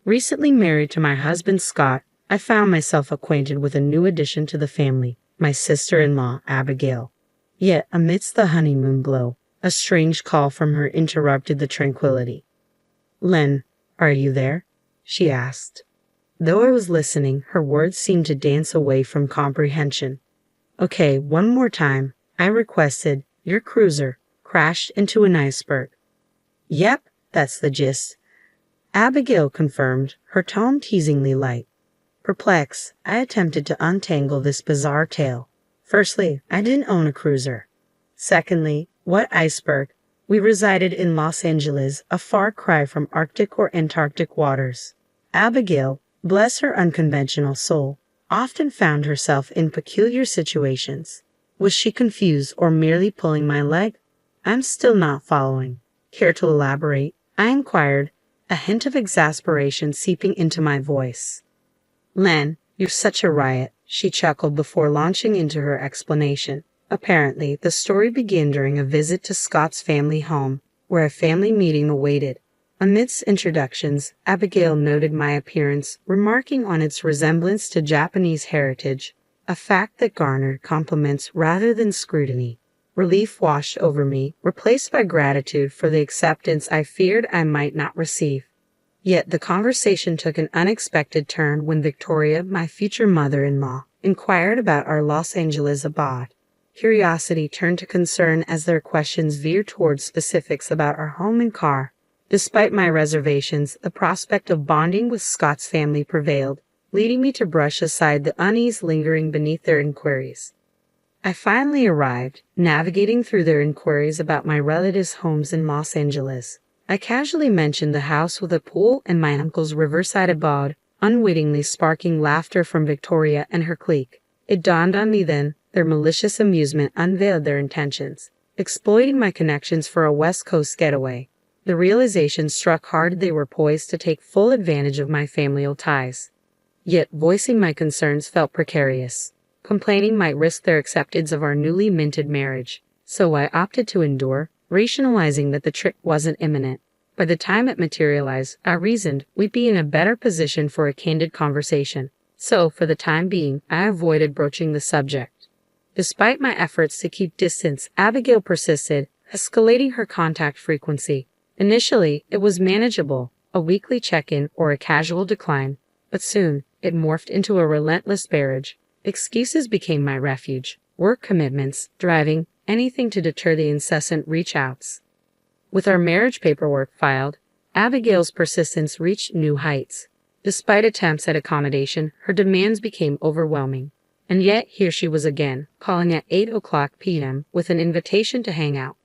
Recently married to my husband Scott, I found myself acquainted with a new addition to the family, my sister-in-law, Abigail. Yet, amidst the honeymoon glow, a strange call from her interrupted the tranquility. "Len, are you there?" she asked. Though I was listening, her words seemed to dance away from comprehension. "Okay, one more time," I requested. "Your cruiser crashed into an iceberg." "Yep, that's the gist," Abigail confirmed, her tone teasingly light. Perplexed, I attempted to untangle this bizarre tale. Firstly, I didn't own a cruiser. Secondly, what iceberg? We resided in Los Angeles, a far cry from Arctic or Antarctic waters. Abigail, bless her unconventional soul, often found herself in peculiar situations. Was she confused or merely pulling my leg? I'm still not following. Care to elaborate? I inquired, a hint of exasperation seeping into my voice. "Len, you're such a riot," she chuckled before launching into her explanation. Apparently, the story began during a visit to Scott's family home, where a family meeting awaited. Amidst introductions, Abigail noted my appearance, remarking on its resemblance to Japanese heritage, a fact that garnered compliments rather than scrutiny. Relief washed over me, replaced by gratitude for the acceptance I feared I might not receive. Yet the conversation took an unexpected turn when Victoria, my future mother-in-law, inquired about our Los Angeles abode. Curiosity turned to concern as their questions veered towards specifics about our home and car. Despite my reservations, the prospect of bonding with Scott's family prevailed, leading me to brush aside the unease lingering beneath their inquiries. I finally arrived, navigating through their inquiries about my relatives' homes in Los Angeles. I casually mentioned the house with a pool and my uncle's riverside abode, unwittingly sparking laughter from Victoria and her clique. It dawned on me then, their malicious amusement unveiled their intentions, exploiting my connections for a West Coast getaway. The realization struck hard they were poised to take full advantage of my familial ties. Yet voicing my concerns felt precarious. Complaining might risk their acceptance of our newly minted marriage, so I opted to endure, rationalizing that the trick wasn't imminent. By the time it materialized, I reasoned we'd be in a better position for a candid conversation. So, for the time being, I avoided broaching the subject. Despite my efforts to keep distance, Abigail persisted, escalating her contact frequency. Initially, it was manageable, a weekly check-in or a casual decline, but soon, it morphed into a relentless barrage. Excuses became my refuge. Work commitments, driving, anything to deter the incessant reach-outs. With our marriage paperwork filed, Abigail's persistence reached new heights. Despite attempts at accommodation, her demands became overwhelming. And yet, here she was again, calling at 8:00 p.m. with an invitation to hang out.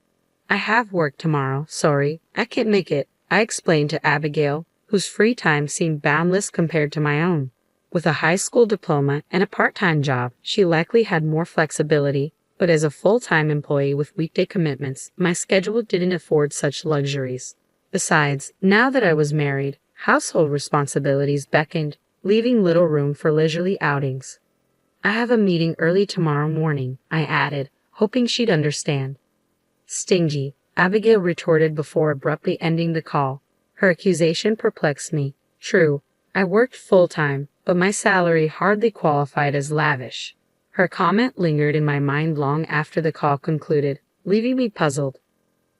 "I have work tomorrow, sorry, I can't make it," I explained to Abigail, whose free time seemed boundless compared to my own. With a high school diploma and a part-time job, she likely had more flexibility, but as a full-time employee with weekday commitments, my schedule didn't afford such luxuries. Besides, now that I was married, household responsibilities beckoned, leaving little room for leisurely outings. "I have a meeting early tomorrow morning," I added, hoping she'd understand. "Stingy," Abigail retorted before abruptly ending the call. Her accusation perplexed me. True, I worked full-time, but my salary hardly qualified as lavish. Her comment lingered in my mind long after the call concluded, leaving me puzzled.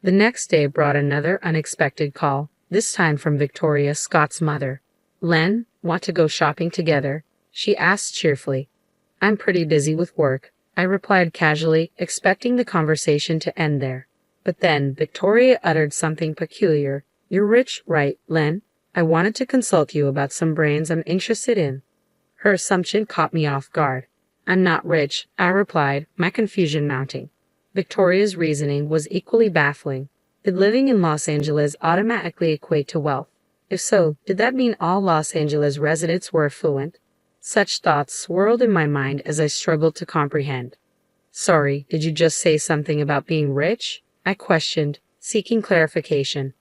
The next day brought another unexpected call, this time from Victoria, Scott's mother. "Len, want to go shopping together?" she asked cheerfully. "I'm pretty busy with work," I replied casually, expecting the conversation to end there. But then Victoria uttered something peculiar. "You're rich, right, Len? I wanted to consult you about some brands I'm interested in." Her assumption caught me off guard. "I'm not rich," I replied, my confusion mounting. Victoria's reasoning was equally baffling. Did living in Los Angeles automatically equate to wealth? If so, did that mean all Los Angeles residents were affluent? Such thoughts swirled in my mind as I struggled to comprehend. "Sorry, did you just say something about being rich?" I questioned, seeking clarification.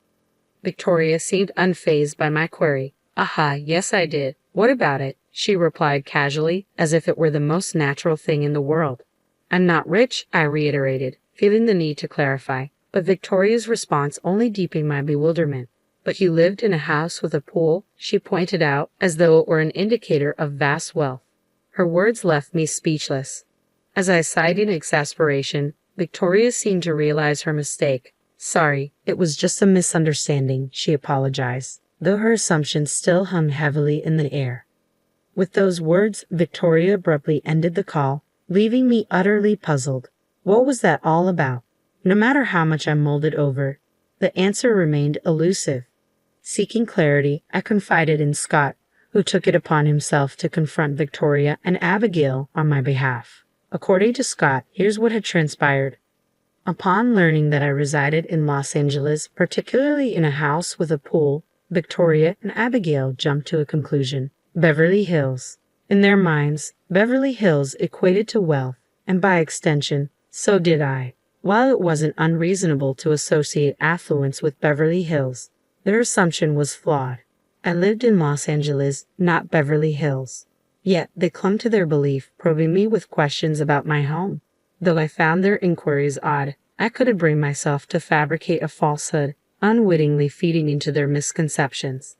Victoria seemed unfazed by my query. "Aha, yes I did. What about it?" she replied casually, as if it were the most natural thing in the world. "I'm not rich," I reiterated, feeling the need to clarify, but Victoria's response only deepened my bewilderment. But he lived in a house with a pool, she pointed out, as though it were an indicator of vast wealth. Her words left me speechless. As I sighed in exasperation, Victoria seemed to realize her mistake. Sorry, it was just a misunderstanding, she apologized, though her assumption still hung heavily in the air. With those words, Victoria abruptly ended the call, leaving me utterly puzzled. What was that all about? No matter how much I mulled it over, the answer remained elusive. Seeking clarity, I confided in Scott, who took it upon himself to confront Victoria and Abigail on my behalf. According to Scott, here's what had transpired. Upon learning that I resided in Los Angeles, particularly in a house with a pool, Victoria and Abigail jumped to a conclusion. Beverly Hills. In their minds, Beverly Hills equated to wealth, and by extension, so did I. While it wasn't unreasonable to associate affluence with Beverly Hills, their assumption was flawed. I lived in Los Angeles, not Beverly Hills. Yet they clung to their belief, probing me with questions about my home. Though I found their inquiries odd, I couldn't bring myself to fabricate a falsehood, unwittingly feeding into their misconceptions.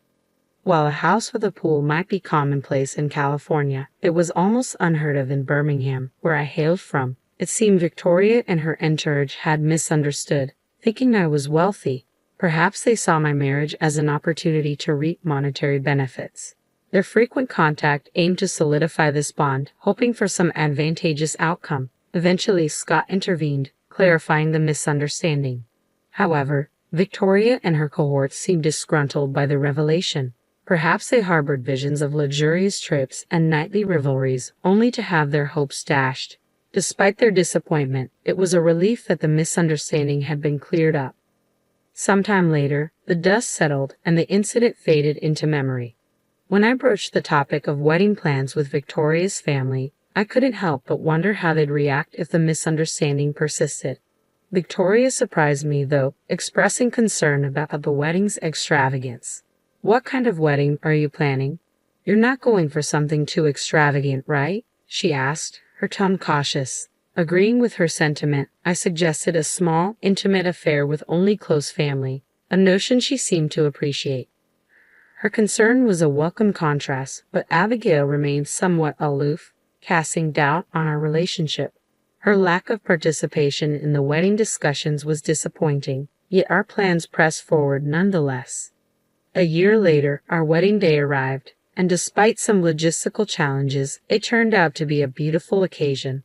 While a house with a pool might be commonplace in California, it was almost unheard of in Birmingham, where I hailed from. It seemed Victoria and her entourage had misunderstood, thinking I was wealthy. Perhaps they saw my marriage as an opportunity to reap monetary benefits. Their frequent contact aimed to solidify this bond, hoping for some advantageous outcome. Eventually, Scott intervened, clarifying the misunderstanding. However, Victoria and her cohorts seemed disgruntled by the revelation. Perhaps they harbored visions of luxurious trips and nightly revelries, only to have their hopes dashed. Despite their disappointment, it was a relief that the misunderstanding had been cleared up. Sometime later, the dust settled and the incident faded into memory. When I broached the topic of wedding plans with Victoria's family, I couldn't help but wonder how they'd react if the misunderstanding persisted. Victoria surprised me, though, expressing concern about the wedding's extravagance. "What kind of wedding are you planning? You're not going for something too extravagant, right?" she asked, her tone cautious. Agreeing with her sentiment, I suggested a small, intimate affair with only close family, a notion she seemed to appreciate. Her concern was a welcome contrast, but Abigail remained somewhat aloof, casting doubt on our relationship. Her lack of participation in the wedding discussions was disappointing, yet our plans pressed forward nonetheless. A year later, our wedding day arrived, and despite some logistical challenges, it turned out to be a beautiful occasion.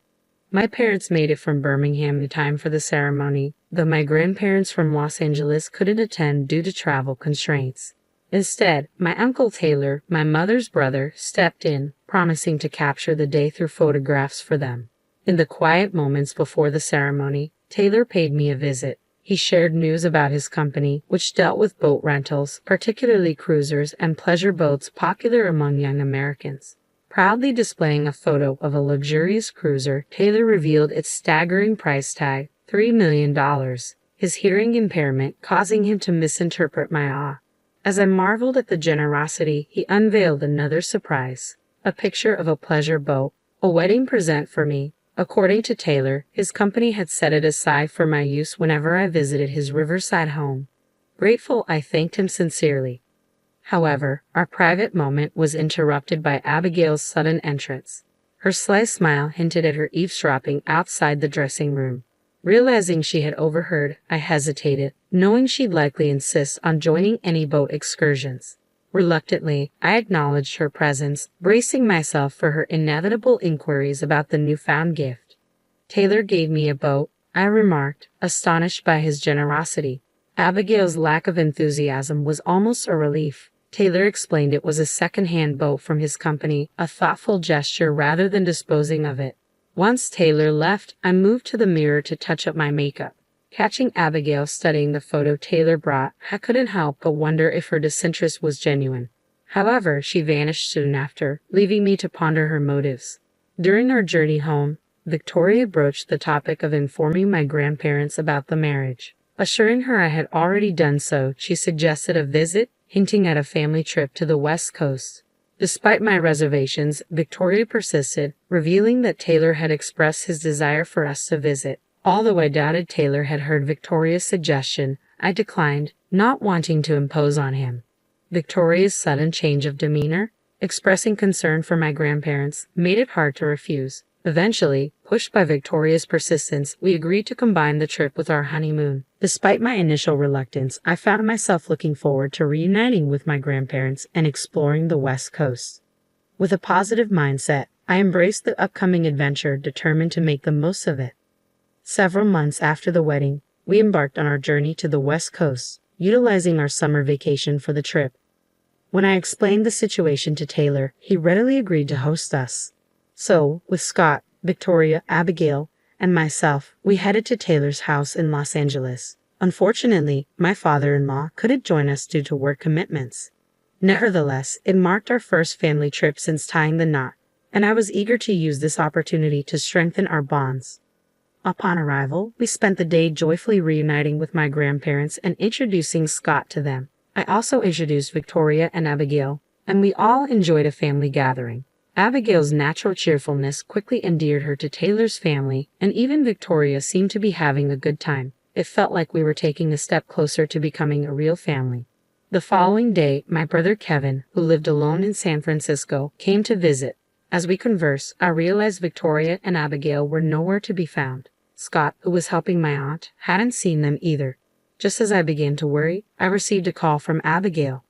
My parents made it from Birmingham in time for the ceremony, though my grandparents from Los Angeles couldn't attend due to travel constraints. Instead, my Uncle Taylor, my mother's brother, stepped in, promising to capture the day through photographs for them. In the quiet moments before the ceremony, Taylor paid me a visit. He shared news about his company, which dealt with boat rentals, particularly cruisers and pleasure boats popular among young Americans. Proudly displaying a photo of a luxurious cruiser, Taylor revealed its staggering price tag, $3 million, his hearing impairment causing him to misinterpret my awe. As I marveled at the generosity, he unveiled another surprise, a picture of a pleasure boat, a wedding present for me. According to Taylor, his company had set it aside for my use whenever I visited his riverside home. Grateful, I thanked him sincerely. However, our private moment was interrupted by Abigail's sudden entrance. Her sly smile hinted at her eavesdropping outside the dressing room. Realizing she had overheard, I hesitated, knowing she'd likely insist on joining any boat excursions. Reluctantly, I acknowledged her presence, bracing myself for her inevitable inquiries about the newfound gift. "Taylor gave me a boat," I remarked, astonished by his generosity. Abigail's lack of enthusiasm was almost a relief. Taylor explained it was a second-hand boat from his company, a thoughtful gesture rather than disposing of it. Once Taylor left, I moved to the mirror to touch up my makeup. Catching Abigail studying the photo Taylor brought, I couldn't help but wonder if her disinterest was genuine. However, she vanished soon after, leaving me to ponder her motives. During our journey home, Victoria broached the topic of informing my grandparents about the marriage. Assuring her I had already done so, she suggested a visit, hinting at a family trip to the West Coast. Despite my reservations, Victoria persisted, revealing that Taylor had expressed his desire for us to visit. Although I doubted Taylor had heard Victoria's suggestion, I declined, not wanting to impose on him. Victoria's sudden change of demeanor, expressing concern for my grandparents, made it hard to refuse. Eventually, pushed by Victoria's persistence, we agreed to combine the trip with our honeymoon. Despite my initial reluctance, I found myself looking forward to reuniting with my grandparents and exploring the West Coast. With a positive mindset, I embraced the upcoming adventure, determined to make the most of it. Several months after the wedding, we embarked on our journey to the West Coast, utilizing our summer vacation for the trip. When I explained the situation to Taylor, he readily agreed to host us. So, with Scott, Victoria, Abigail, and myself, we headed to Taylor's house in Los Angeles. Unfortunately, my father-in-law couldn't join us due to work commitments. Nevertheless, it marked our first family trip since tying the knot, and I was eager to use this opportunity to strengthen our bonds. Upon arrival, we spent the day joyfully reuniting with my grandparents and introducing Scott to them. I also introduced Victoria and Abigail, and we all enjoyed a family gathering. Abigail's natural cheerfulness quickly endeared her to Taylor's family, and even Victoria seemed to be having a good time. It felt like we were taking a step closer to becoming a real family. The following day, my brother Kevin, who lived alone in San Francisco, came to visit. As we conversed, I realized Victoria and Abigail were nowhere to be found. Scott, who was helping my aunt, hadn't seen them either. Just as I began to worry, I received a call from Abigail.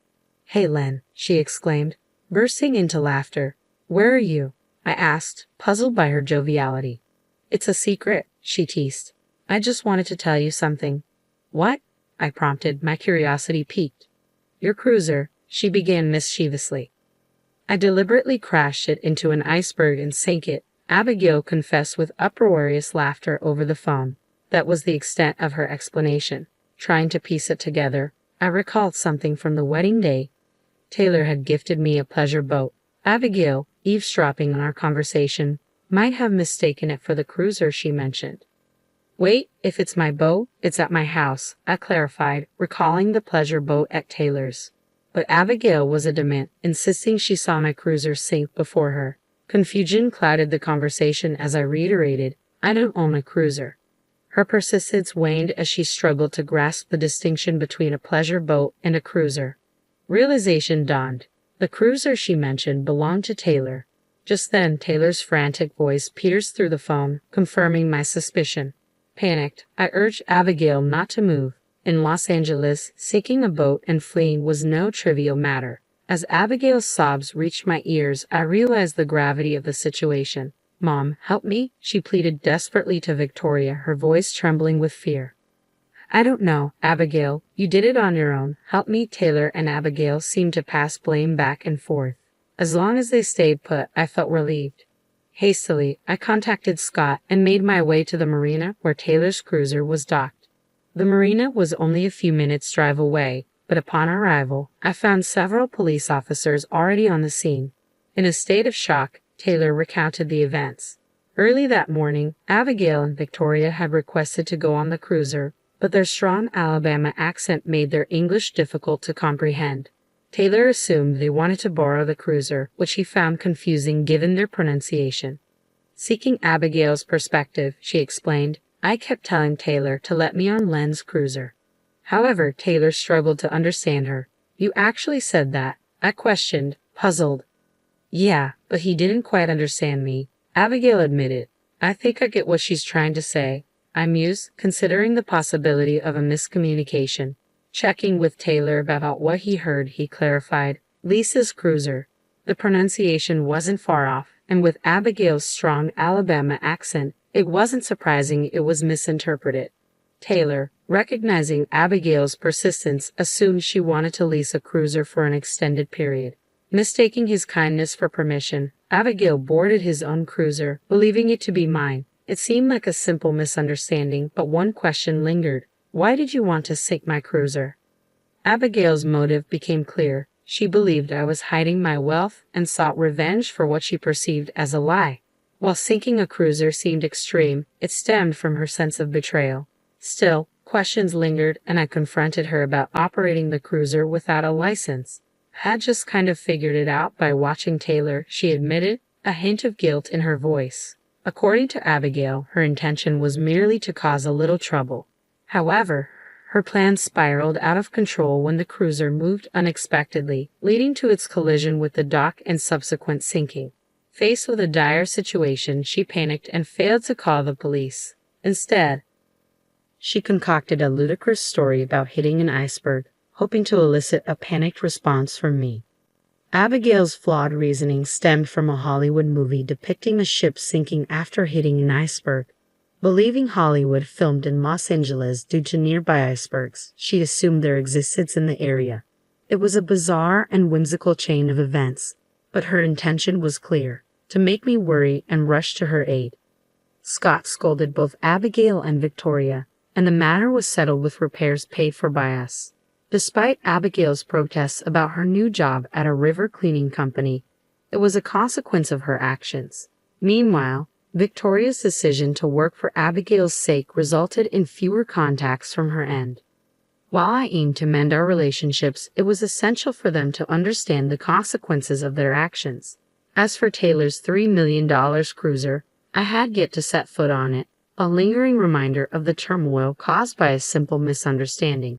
"Hey, Len," she exclaimed, bursting into laughter. "Where are you?" I asked, puzzled by her joviality. "It's a secret," she teased. "I just wanted to tell you something." "What?" I prompted, my curiosity piqued. "Your cruiser," she began mischievously. "I deliberately crashed it into an iceberg and sank it," Abigail confessed with uproarious laughter over the phone. That was the extent of her explanation. Trying to piece it together, I recalled something from the wedding day. Taylor had gifted me a pleasure boat. Abigail, eavesdropping on our conversation, might have mistaken it for the cruiser she mentioned. "Wait, if it's my boat, it's at my house," I clarified, recalling the pleasure boat at Taylor's. But Abigail was adamant, insisting she saw my cruiser sink before her. Confusion clouded the conversation as I reiterated, "I don't own a cruiser." Her persistence waned as she struggled to grasp the distinction between a pleasure boat and a cruiser. Realization dawned. The cruiser she mentioned belonged to Taylor. Just then, Taylor's frantic voice pierced through the phone, confirming my suspicion. Panicked, I urged Abigail not to move. In Los Angeles, seeking a boat and fleeing was no trivial matter. As Abigail's sobs reached my ears, I realized the gravity of the situation. "Mom, help me," she pleaded desperately to Victoria, her voice trembling with fear. "I don't know, Abigail. You did it on your own. Help me." Taylor and Abigail seemed to pass blame back and forth. As long as they stayed put, I felt relieved. Hastily, I contacted Scott and made my way to the marina where Taylor's cruiser was docked. The marina was only a few minutes' drive away, but upon arrival, I found several police officers already on the scene. In a state of shock, Taylor recounted the events. Early that morning, Abigail and Victoria had requested to go on the cruiser, but their strong Alabama accent made their English difficult to comprehend. Taylor assumed they wanted to borrow the cruiser, which he found confusing given their pronunciation. Seeking Abigail's perspective, she explained, "I kept telling Taylor to let me on Len's cruiser." However, Taylor struggled to understand her. "You actually said that?" I questioned, puzzled. "Yeah, but he didn't quite understand me," Abigail admitted. "I think I get what she's trying to say," I mused, considering the possibility of a miscommunication. Checking with Taylor about what he heard, he clarified, "Lisa's cruiser." The pronunciation wasn't far off, and with Abigail's strong Alabama accent, it wasn't surprising it was misinterpreted. Taylor, recognizing Abigail's persistence, assumed she wanted to lease a cruiser for an extended period. Mistaking his kindness for permission, Abigail boarded his own cruiser, believing it to be mine. It seemed like a simple misunderstanding, but one question lingered. "Why did you want to sink my cruiser?" Abigail's motive became clear. She believed I was hiding my wealth and sought revenge for what she perceived as a lie. While sinking a cruiser seemed extreme, it stemmed from her sense of betrayal. Still, questions lingered, and I confronted her about operating the cruiser without a license. "Had just kind of figured it out by watching Taylor," she admitted, a hint of guilt in her voice. According to Abigail, her intention was merely to cause a little trouble. However, Her plan spiraled out of control when the cruiser moved unexpectedly, leading to its collision with the dock and subsequent sinking. Faced with a dire situation, she panicked and failed to call the police. Instead, she concocted a ludicrous story about hitting an iceberg, hoping to elicit a panicked response from me. Abigail's flawed reasoning stemmed from a Hollywood movie depicting a ship sinking after hitting an iceberg. Believing Hollywood filmed in Los Angeles due to nearby icebergs, she assumed their existence in the area. It was a bizarre and whimsical chain of events, but her intention was clear: to make me worry and rush to her aid. Scott scolded both Abigail and Victoria, and the matter was settled with repairs paid for by us. Despite Abigail's protests about her new job at a river cleaning company, it was a consequence of her actions. Meanwhile, Victoria's decision to work for Abigail's sake resulted in fewer contacts from her end. While I aimed to mend our relationships, it was essential for them to understand the consequences of their actions. As for Taylor's $3 million cruiser, I had yet to set foot on it, a lingering reminder of the turmoil caused by a simple misunderstanding.